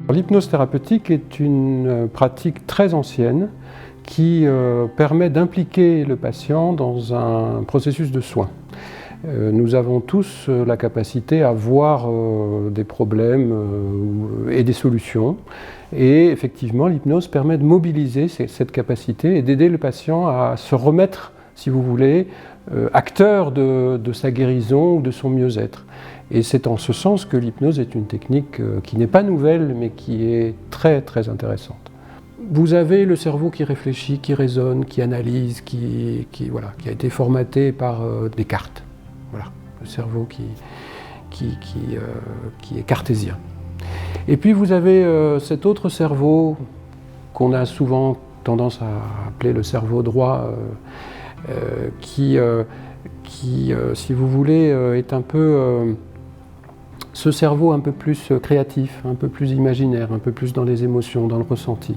L'hypnose thérapeutique est une pratique très ancienne qui permet d'impliquer le patient dans un processus de soins. Nous avons tous la capacité à voir des problèmes et des solutions. Et effectivement, l'hypnose permet de mobiliser cette capacité et d'aider le patient à se remettre, si vous voulez, acteur de sa guérison ou de son mieux-être. Et c'est en ce sens que l'hypnose est une technique qui n'est pas nouvelle, mais qui est très très intéressante. Vous avez le cerveau qui réfléchit, qui raisonne, qui analyse, qui a été formaté par Descartes. Voilà, le cerveau qui est cartésien. Et puis vous avez cet autre cerveau qu'on a souvent tendance à appeler le cerveau droit, qui, si vous voulez, est un peu ce cerveau un peu plus créatif, un peu plus imaginaire, un peu plus dans les émotions, dans le ressenti.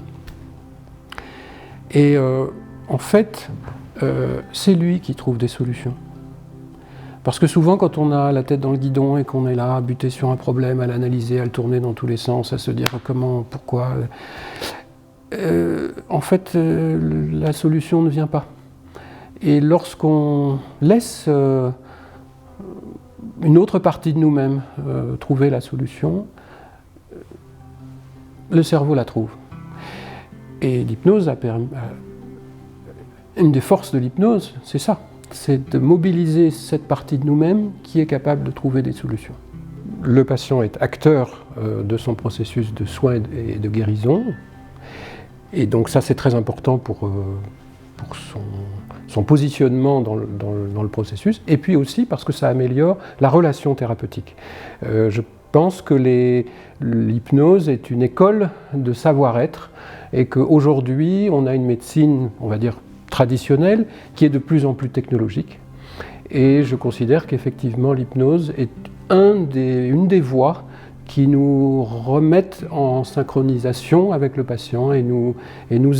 Et en fait, c'est lui qui trouve des solutions. Parce que souvent, quand on a la tête dans le guidon et qu'on est là à buter sur un problème, à l'analyser, à le tourner dans tous les sens, à se dire comment, pourquoi, en fait, la solution ne vient pas. Et lorsqu'on laisse une autre partie de nous-mêmes trouver la solution, le cerveau la trouve. Et l'hypnose a permis... Une des forces de l'hypnose, c'est ça. C'est de mobiliser cette partie de nous-mêmes qui est capable de trouver des solutions. Le patient est acteur de son processus de soins et de guérison. Et donc ça, c'est très important pour son positionnement dans le processus. Et puis aussi parce que ça améliore la relation thérapeutique. Je pense que l'hypnose est une école de savoir-être et qu'aujourd'hui, on a une médecine, on va dire, traditionnelle, qui est de plus en plus technologique. Et je considère qu'effectivement l'hypnose est une des voies qui nous remettent en synchronisation avec le patient et nous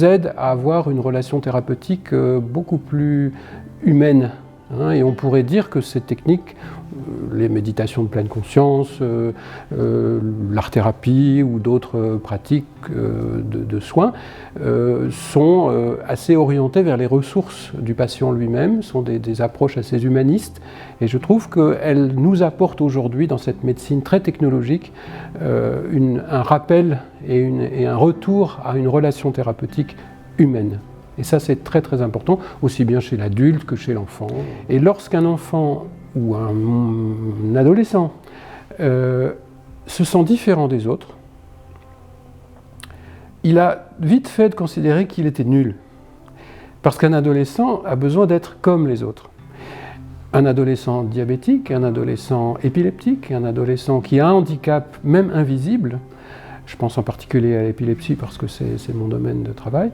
aident à avoir une relation thérapeutique beaucoup plus humaine. Et on pourrait dire que ces techniques, les méditations de pleine conscience, l'art-thérapie ou d'autres pratiques de soins sont assez orientées vers les ressources du patient lui-même, sont des approches assez humanistes. Et je trouve qu'elles nous apportent aujourd'hui, dans cette médecine très technologique, un rappel et un retour à une relation thérapeutique humaine. Et ça, c'est très très important, aussi bien chez l'adulte que chez l'enfant. Et lorsqu'un enfant ou un adolescent se sent différent des autres, il a vite fait de considérer qu'il était nul. Parce qu'un adolescent a besoin d'être comme les autres. Un adolescent diabétique, un adolescent épileptique, un adolescent qui a un handicap, même invisible, je pense en particulier à l'épilepsie parce que c'est mon domaine de travail,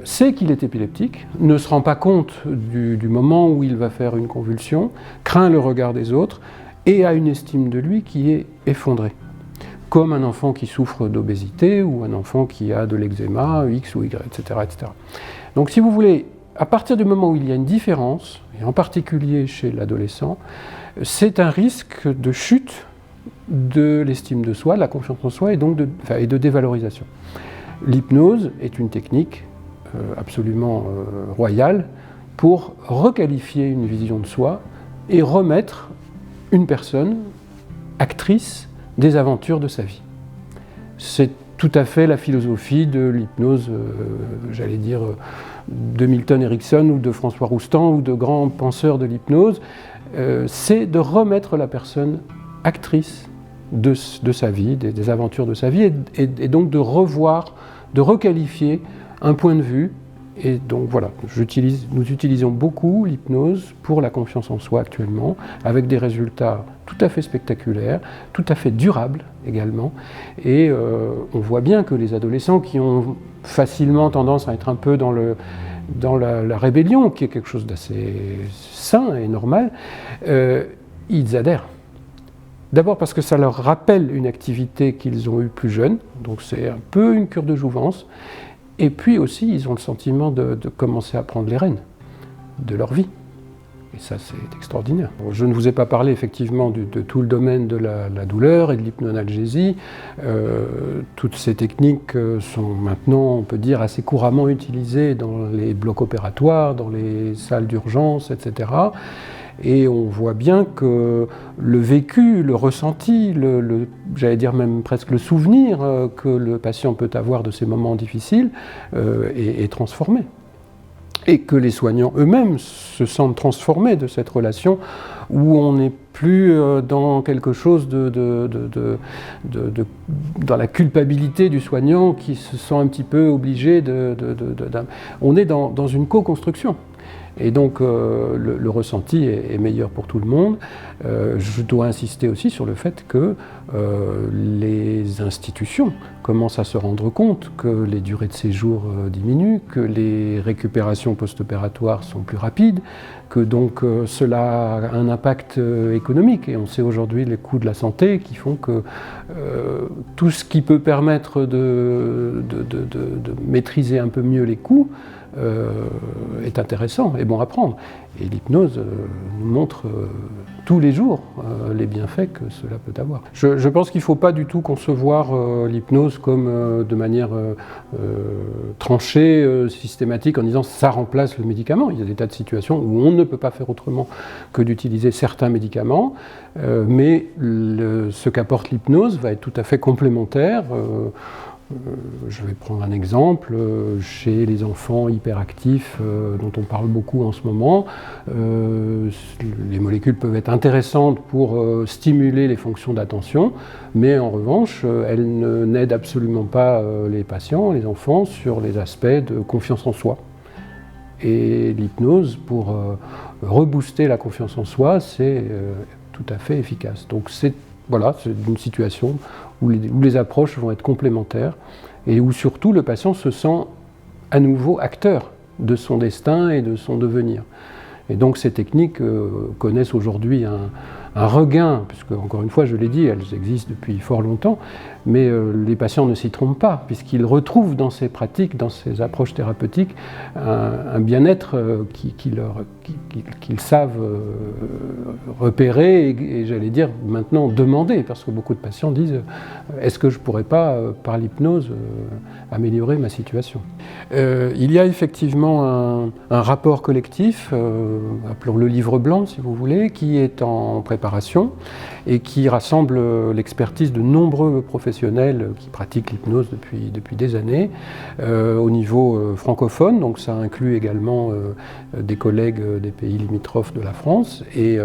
sait qu'il est épileptique, ne se rend pas compte du moment où il va faire une convulsion, craint le regard des autres et a une estime de lui qui est effondrée. Comme un enfant qui souffre d'obésité ou un enfant qui a de l'eczéma, X ou Y, etc., etc. Donc si vous voulez, à partir du moment où il y a une différence, et en particulier chez l'adolescent, c'est un risque de chute de l'estime de soi, de la confiance en soi et donc de dévalorisation. L'hypnose est une technique absolument royale pour requalifier une vision de soi et remettre une personne actrice des aventures de sa vie. C'est tout à fait la philosophie de l'hypnose, j'allais dire, de Milton Erickson ou de François Roustan ou de grands penseurs de l'hypnose, c'est de remettre la personne actrice de sa vie, des aventures de sa vie, et donc de revoir, de requalifier un point de vue. Et donc voilà, nous utilisons beaucoup l'hypnose pour la confiance en soi actuellement, avec des résultats tout à fait spectaculaires, tout à fait durables également. Et on voit bien que les adolescents qui ont facilement tendance à être un peu dans la rébellion, qui est quelque chose d'assez sain et normal, ils adhèrent. D'abord parce que ça leur rappelle une activité qu'ils ont eue plus jeune, donc c'est un peu une cure de jouvence. Et puis aussi, ils ont le sentiment de commencer à prendre les rênes de leur vie. Et ça, c'est extraordinaire. Je ne vous ai pas parlé effectivement de tout le domaine de la douleur et de l'hypnoanalgésie. Toutes ces techniques sont maintenant, on peut dire, assez couramment utilisées dans les blocs opératoires, dans les salles d'urgence, etc. Et on voit bien que le vécu, le ressenti, j'allais dire même presque le souvenir que le patient peut avoir de ces moments difficiles est transformé. Et que les soignants eux-mêmes se sentent transformés de cette relation où on n'est plus dans quelque chose dans la culpabilité du soignant qui se sent un petit peu obligé on est dans une co-construction. Et donc le ressenti est meilleur pour tout le monde. Je dois insister aussi sur le fait que les institutions commencent à se rendre compte que les durées de séjour diminuent, que les récupérations post-opératoires sont plus rapides, que donc cela a un impact économique. Et on sait aujourd'hui les coûts de la santé qui font que tout ce qui peut permettre de maîtriser un peu mieux les coûts est intéressant et bon à prendre. Et l'hypnose nous montre tous les jours les bienfaits que cela peut avoir. Je pense qu'il ne faut pas du tout concevoir l'hypnose comme de manière tranchée, systématique, en disant ça remplace le médicament. Il y a des tas de situations où on ne peut pas faire autrement que d'utiliser certains médicaments, mais ce qu'apporte l'hypnose va être tout à fait complémentaire. Je vais prendre un exemple, chez les enfants hyperactifs dont on parle beaucoup en ce moment, les molécules peuvent être intéressantes pour stimuler les fonctions d'attention, mais en revanche, elles n'aident absolument pas les patients, les enfants, sur les aspects de confiance en soi. Et l'hypnose, pour rebooster la confiance en soi, c'est tout à fait efficace. Donc c'est une situation où les approches vont être complémentaires et où surtout le patient se sent à nouveau acteur de son destin et de son devenir. Et donc ces techniques connaissent aujourd'hui un regain, puisque encore une fois je l'ai dit, elles existent depuis fort longtemps, mais les patients ne s'y trompent pas, puisqu'ils retrouvent dans ces pratiques, dans ces approches thérapeutiques, un bien-être qu'ils savent repérer et j'allais dire maintenant demander, parce que beaucoup de patients disent est-ce que je ne pourrais pas, par l'hypnose, améliorer ma situation. Il y a effectivement un rapport collectif, appelons-le livre blanc si vous voulez, qui est en préparation et qui rassemble l'expertise de nombreux professionnels qui pratiquent l'hypnose depuis des années au niveau francophone, donc ça inclut également des collègues des pays limitrophes de la France et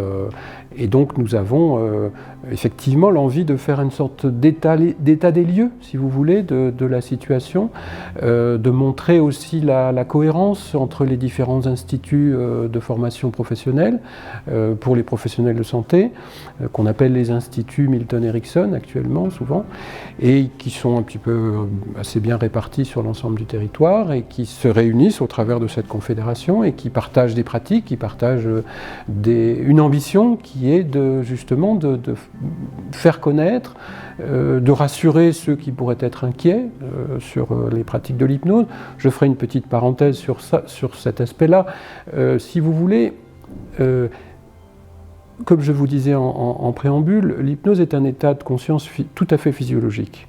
donc nous avons effectivement l'envie de faire une sorte d'état des lieux, si vous voulez, de la situation, de montrer aussi la cohérence entre les différents instituts de formation professionnelle pour les professionnels de santé, qu'on appelle les instituts Milton Erickson actuellement souvent, et qui sont un petit peu assez bien répartis sur l'ensemble du territoire et qui se réunissent au travers de cette confédération et qui partagent des pratiques, qui partagent une ambition qui est justement de faire connaître, de rassurer ceux qui pourraient être inquiets sur les pratiques de l'hypnose. Je ferai une petite parenthèse sur cet aspect-là. Si vous voulez, comme je vous disais en préambule, l'hypnose est un état de conscience tout à fait physiologique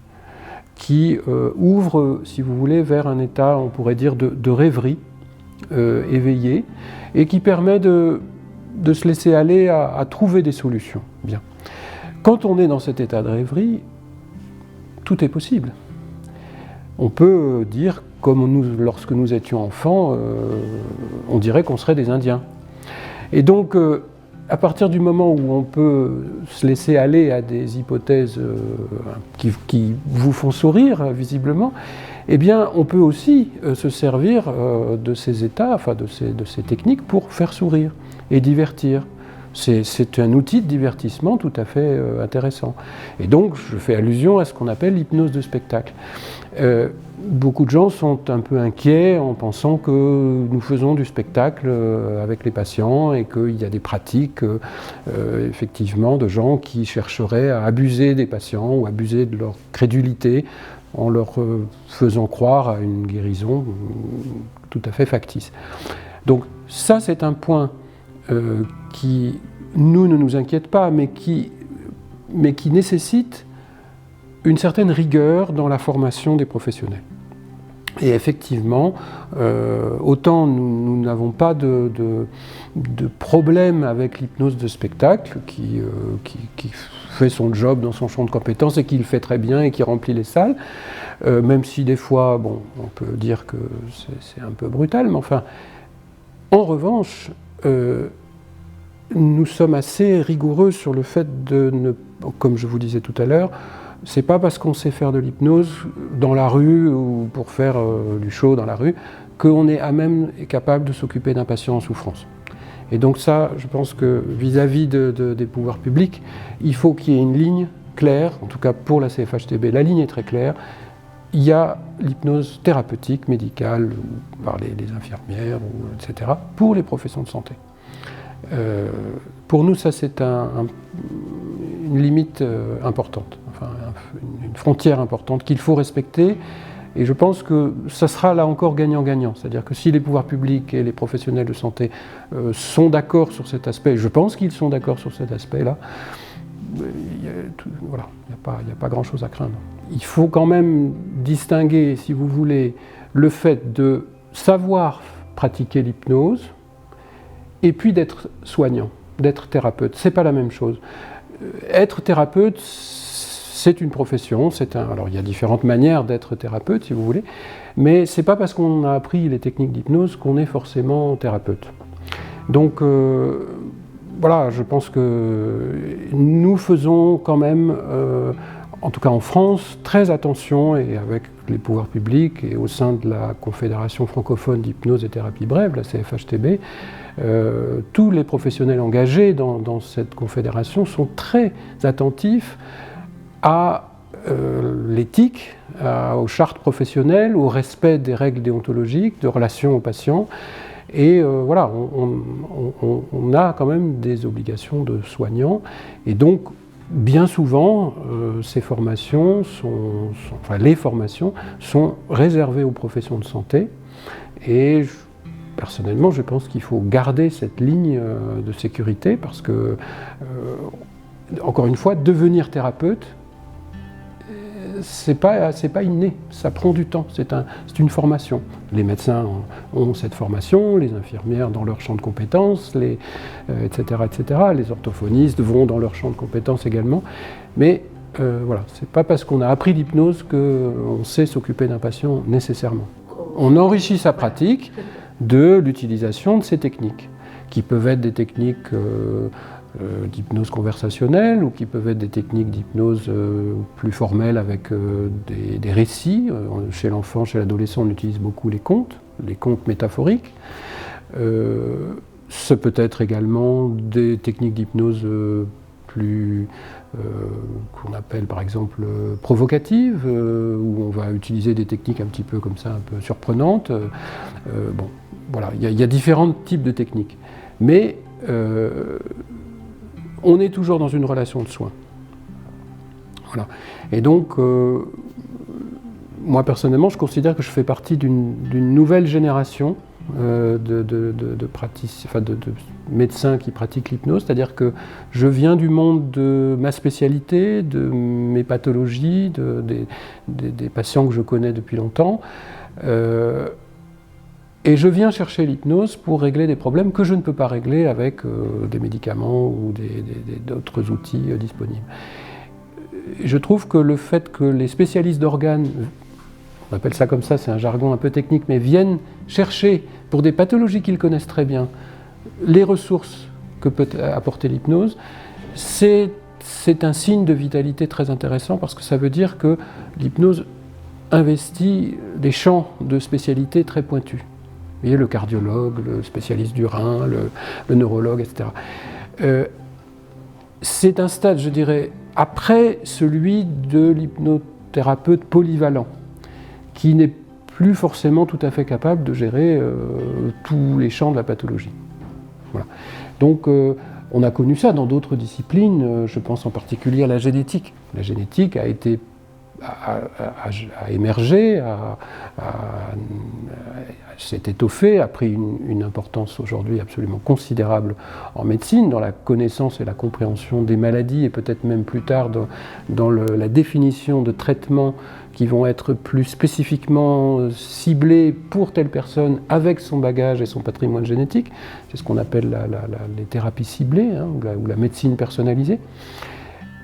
qui ouvre, si vous voulez, vers un état, on pourrait dire, de rêverie éveillée et qui permet de se laisser aller à trouver des solutions. Bien. Quand on est dans cet état de rêverie, tout est possible. On peut dire, comme lorsque nous étions enfants, on dirait qu'on serait des Indiens. Et donc, à partir du moment où on peut se laisser aller à des hypothèses qui vous font sourire, visiblement, eh bien, on peut aussi se servir de ces états, enfin de ces techniques pour faire sourire et divertir. C'est un outil de divertissement tout à fait intéressant. Et donc, je fais allusion à ce qu'on appelle l'hypnose de spectacle. Beaucoup de gens sont un peu inquiets en pensant que nous faisons du spectacle avec les patients et qu'il y a des pratiques, effectivement, de gens qui chercheraient à abuser des patients ou abuser de leur crédulité en leur faisant croire à une guérison tout à fait factice. Donc ça, c'est un point qui, nous, ne nous inquiètent pas, mais qui nécessitent une certaine rigueur dans la formation des professionnels. Et effectivement, autant nous n'avons pas de problème avec l'hypnose de spectacle, qui fait son job dans son champ de compétences et qui le fait très bien et qui remplit les salles, même si des fois, bon, on peut dire que c'est un peu brutal, mais enfin, en revanche, nous sommes assez rigoureux sur le fait de ne, comme je vous disais tout à l'heure, c'est pas parce qu'on sait faire de l'hypnose dans la rue ou pour faire du show dans la rue qu'on est à même et capable de s'occuper d'un patient en souffrance. Et donc ça, je pense que vis-à-vis des pouvoirs publics, il faut qu'il y ait une ligne claire, en tout cas pour la CFHTB, la ligne est très claire. Il y a l'hypnose thérapeutique, médicale, par les infirmières, etc., pour les professions de santé. Pour nous, ça c'est une limite importante, enfin une frontière importante qu'il faut respecter. Et je pense que ça sera là encore gagnant-gagnant. C'est-à-dire que si les pouvoirs publics et les professionnels de santé sont d'accord sur cet aspect, je pense qu'ils sont d'accord sur cet aspect-là, voilà, il n'y a pas grand-chose à craindre. Il faut quand même distinguer, si vous voulez, le fait de savoir pratiquer l'hypnose et puis d'être soignant, d'être thérapeute. Ce n'est pas la même chose. Être thérapeute, c'est une profession, alors il y a différentes manières d'être thérapeute, si vous voulez, mais ce n'est pas parce qu'on a appris les techniques d'hypnose qu'on est forcément thérapeute. Donc, voilà, je pense que nous faisons quand même, en tout cas en France, très attention, et avec les pouvoirs publics et au sein de la Confédération francophone d'hypnose et thérapie brève, la CFHTB, tous les professionnels engagés dans cette confédération sont très attentifs à l'éthique, aux chartes professionnelles, au respect des règles déontologiques, de relations aux patients. Et voilà, on a quand même des obligations de soignants. Et donc, bien souvent, ces formations les formations sont réservées aux professions de santé. Et personnellement, je pense qu'il faut garder cette ligne de sécurité parce que, encore une fois, devenir thérapeute, c'est pas inné, ça prend du temps, c'est une formation. Les médecins ont cette formation, les infirmières dans leur champ de compétences, etc., etc. Les orthophonistes vont dans leur champ de compétences également. Mais voilà, c'est pas parce qu'on a appris l'hypnose qu'on sait s'occuper d'un patient nécessairement. On enrichit sa pratique de l'utilisation de ces techniques, qui peuvent être des techniques d'hypnose conversationnelle ou qui peuvent être des techniques d'hypnose plus formelles avec des récits. Chez l'enfant, chez l'adolescent, on utilise beaucoup les contes métaphoriques. Ce peut être également des techniques d'hypnose plus qu'on appelle par exemple provocatives, où on va utiliser des techniques un petit peu comme ça, un peu surprenantes. Bon, voilà, il y a différents types de techniques. Mais on est toujours dans une relation de soins. Voilà. Et donc, moi personnellement, je considère que je fais partie d'une nouvelle génération de médecins qui pratiquent l'hypnose, c'est-à-dire que je viens du monde de ma spécialité, de mes pathologies, des patients que je connais depuis longtemps. Et je viens chercher l'hypnose pour régler des problèmes que je ne peux pas régler avec des médicaments ou d'autres outils disponibles. Je trouve que le fait que les spécialistes d'organes, on appelle ça comme ça, c'est un jargon un peu technique, mais viennent chercher pour des pathologies qu'ils connaissent très bien les ressources que peut apporter l'hypnose, c'est un signe de vitalité très intéressant parce que ça veut dire que l'hypnose investit des champs de spécialité très pointus. Vous voyez, le cardiologue, le spécialiste du rein, le neurologue, etc. C'est un stade, je dirais, après celui de l'hypnothérapeute polyvalent, qui n'est plus forcément tout à fait capable de gérer tous les champs de la pathologie. Voilà. Donc, on a connu ça dans d'autres disciplines, je pense en particulier à la génétique. La génétique a émergé, a s'est étoffé, a pris une importance aujourd'hui absolument considérable en médecine, dans la connaissance et la compréhension des maladies, et peut-être même plus tard dans la définition de traitements qui vont être plus spécifiquement ciblés pour telle personne avec son bagage et son patrimoine génétique. C'est ce qu'on appelle les thérapies ciblées, hein, ou la médecine personnalisée.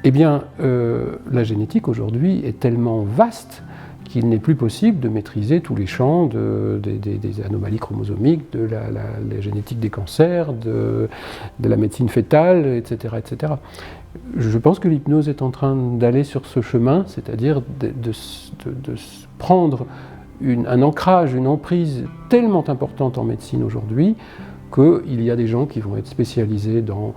Eh bien, la génétique aujourd'hui est tellement vaste qu'il n'est plus possible de maîtriser tous les champs des anomalies chromosomiques, de la génétique des cancers, de la médecine fétale, etc., etc. Je pense que l'hypnose est en train d'aller sur ce chemin, c'est-à-dire de prendre un ancrage, une emprise tellement importante en médecine aujourd'hui qu'il y a des gens qui vont être spécialisés dans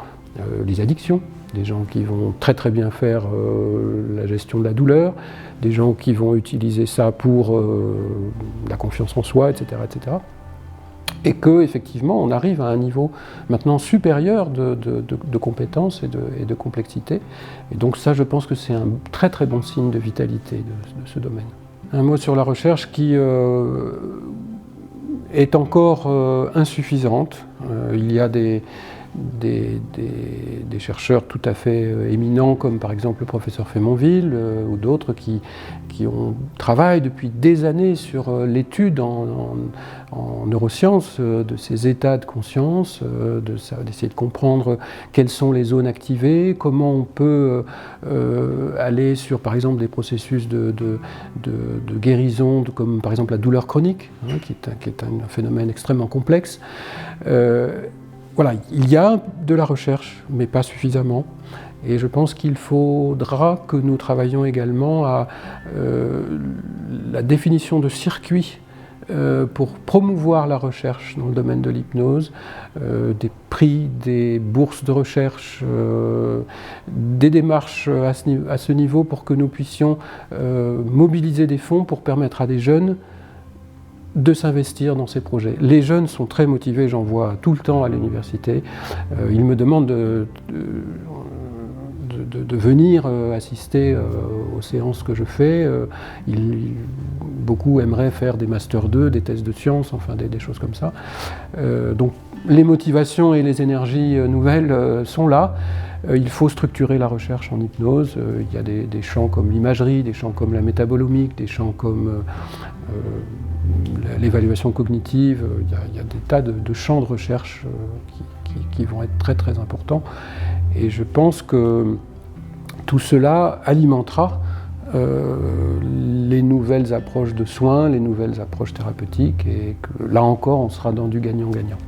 les addictions, des gens qui vont très très bien faire la gestion de la douleur, des gens qui vont utiliser ça pour la confiance en soi, etc., etc. Et qu'effectivement, on arrive à un niveau maintenant supérieur de compétences et de complexité. Et donc ça, je pense que c'est un très très bon signe de vitalité de ce domaine. Un mot sur la recherche qui est encore insuffisante. Il y a des chercheurs tout à fait éminents, comme par exemple le professeur Fémonville ou d'autres qui travaillent depuis des années sur l'étude en neurosciences de ces états de conscience, d'essayer de comprendre quelles sont les zones activées, comment on peut aller sur par exemple des processus de guérison, comme par exemple la douleur chronique, hein, qui est un phénomène extrêmement complexe. Voilà, il y a de la recherche, mais pas suffisamment. Et je pense qu'il faudra que nous travaillions également à la définition de circuits pour promouvoir la recherche dans le domaine de l'hypnose, des prix, des bourses de recherche, des démarches à ce niveau pour que nous puissions mobiliser des fonds pour permettre à des jeunes de s'investir dans ces projets. Les jeunes sont très motivés, j'en vois tout le temps à l'université. Ils me demandent de venir assister aux séances que je fais. Beaucoup aimeraient faire des Master 2, des thèses de sciences, enfin des choses comme ça. Donc les motivations et les énergies nouvelles sont là. Il faut structurer la recherche en hypnose. Il y a des champs comme l'imagerie, des champs comme la métabolomique, des champs comme l'évaluation cognitive. Il y a des tas de champs de recherche qui vont être très très importants. Et je pense que tout cela alimentera les nouvelles approches de soins, les nouvelles approches thérapeutiques, et que là encore on sera dans du gagnant-gagnant.